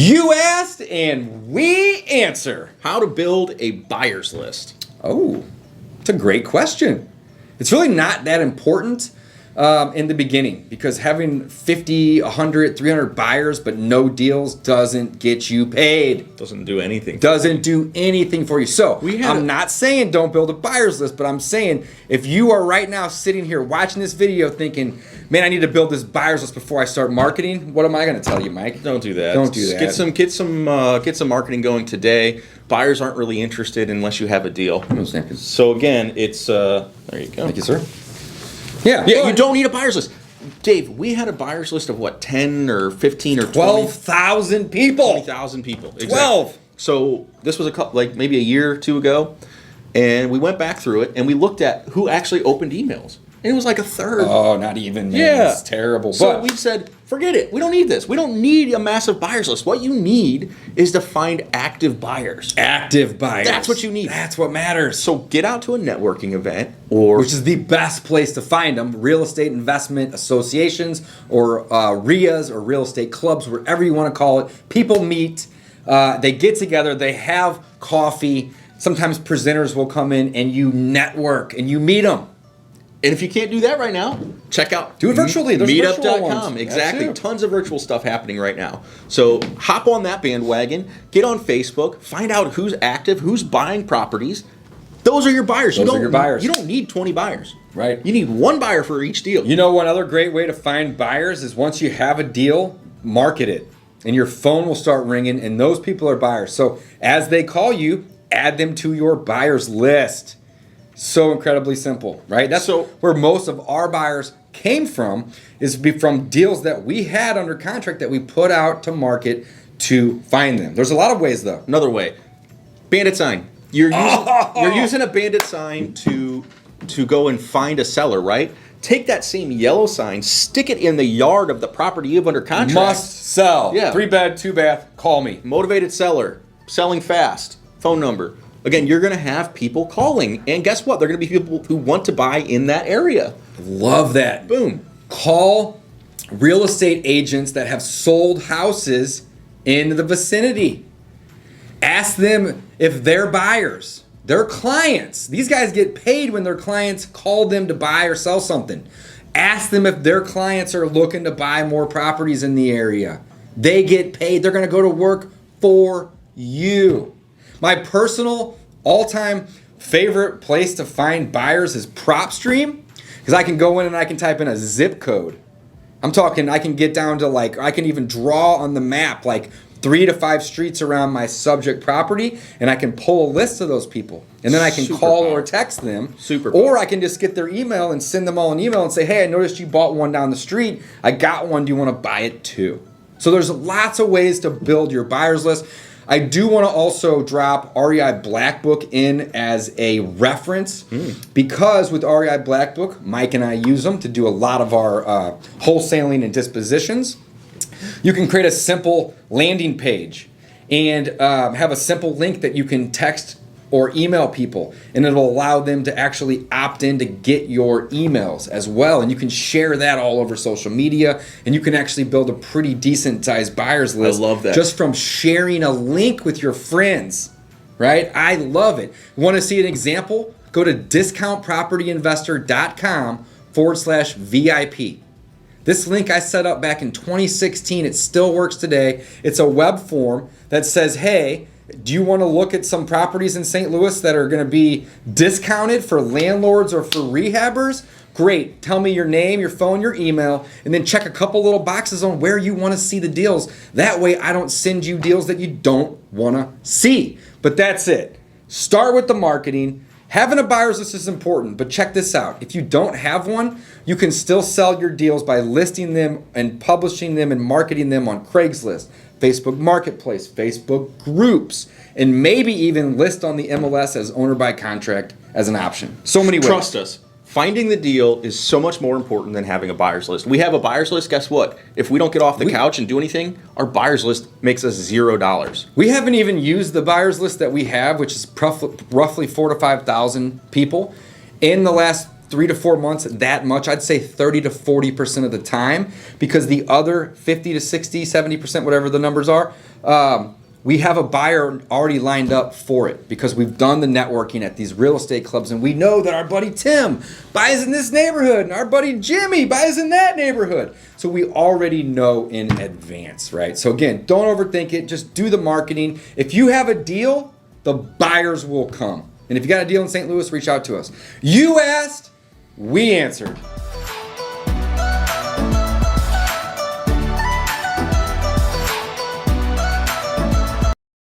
You asked and we answer. How to build a buyer's list. Oh, it's a great question. It's really not that important in the beginning because having 50, 100, 300 buyers but no deals doesn't get you paid. Doesn't do anything. Doesn't do anything for you. So I'm not saying don't build a buyer's list, but I'm saying if you are right now sitting here watching this video thinking, man, I need to build this buyer's list before I start marketing, what am I going to tell you, Mike? Don't do that. Don't do that. Get some marketing going today. Buyers aren't really interested unless you have a deal. So again, it's there you go. Thank you, sir. Yeah, you don't need a buyer's list. Dave, we had a buyer's list of what, 10 or 15 or 12,000 people. 20,000 people. Exactly. 12. So this was maybe a year or two ago, and we went back through it and we looked at who actually opened emails. And it was like a third. Oh, not even, man. Yeah. It's terrible. So but we said, forget it. We don't need this. We don't need a massive buyer's list. What you need is to find active buyers. Active buyers. That's what you need. That's what matters. So get out to a networking event which is the best place to find them. Real estate investment associations or RIAs or real estate clubs, wherever you want to call it. People meet. They get together. They have coffee. Sometimes presenters will come in and you network and you meet them. And if you can't do that right now, check out do it virtually. Meetup.com. Exactly. Tons of virtual stuff happening right now. So hop on that bandwagon, get on Facebook, find out who's active, who's buying properties. Those are your buyers. Those are your buyers. You don't need 20 buyers. Right. You need one buyer for each deal. You know, one other great way to find buyers is once you have a deal, market it. And your phone will start ringing, and those people are buyers. So as they call you, add them to your buyers list. So incredibly simple, right? That's where most of our buyers came from, is from deals that we had under contract that we put out to market to find them. There's a lot of ways, though. Another way, bandit sign. You're using a bandit sign to go and find a seller, right? Take that same yellow sign, stick it in the yard of the property you have under contract. Must sell. Yeah. 3-bed, 2-bath, call me. Motivated seller, selling fast, phone number. Again, you're going to have people calling. And guess what? They're going to be people who want to buy in that area. Love that. Boom. Call real estate agents that have sold houses in the vicinity. Ask them if they're buyers. They're clients. These guys get paid when their clients call them to buy or sell something. Ask them if their clients are looking to buy more properties in the area. They get paid. They're going to go to work for you. My personal all-time favorite place to find buyers is PropStream, because I can go in and I can type in a zip code. I'm talking I can get down to I can even draw on the map 3 to 5 streets around my subject property, and I can pull a list of those people. And then I can call or text them. Or I can just get their email and send them all an email and say, hey, I noticed you bought one down the street. I got one. Do you want to buy it too? So there's lots of ways to build your buyer's list. I do want to also drop REI Black Book in as a reference because with REI Black Book, Mike and I use them to do a lot of our wholesaling and dispositions. You can create a simple landing page and have a simple link that you can text or email people, and it'll allow them to actually opt in to get your emails as well. And you can share that all over social media, and you can actually build a pretty decent sized buyer's list. I love that. Just from sharing a link with your friends, right? I love it. Want to see an example? Go to discountpropertyinvestor.com/VIP. This link I set up back in 2016. It still works today. It's a web form that says, hey, do you want to look at some properties in St. Louis that are going to be discounted for landlords or for rehabbers? Great. Tell me your name, your phone, your email, and then check a couple little boxes on where you want to see the deals. That way I don't send you deals that you don't want to see. But that's it. Start with the marketing. Having a buyer's list is important, but check this out. If you don't have one, you can still sell your deals by listing them and publishing them and marketing them on Craigslist, Facebook Marketplace, Facebook groups, and maybe even list on the MLS as owner by contract as an option. So many ways. Trust us. Finding the deal is so much more important than having a buyer's list. We have a buyer's list. Guess what? If we don't get off the couch and do anything, our buyer's list makes us $0. We haven't even used the buyer's list that we have, which is roughly 4,000 to 5,000 people, in the last 3 to 4 months that much. I'd say 30 to 40% of the time, because the other 50 to 60, 70%, whatever the numbers are, we have a buyer already lined up for it because we've done the networking at these real estate clubs, and we know that our buddy Tim buys in this neighborhood and our buddy Jimmy buys in that neighborhood. So we already know in advance, right? So again, don't overthink it. Just do the marketing. If you have a deal, the buyers will come. And if you got a deal in St. Louis, reach out to us. You asked, we answered.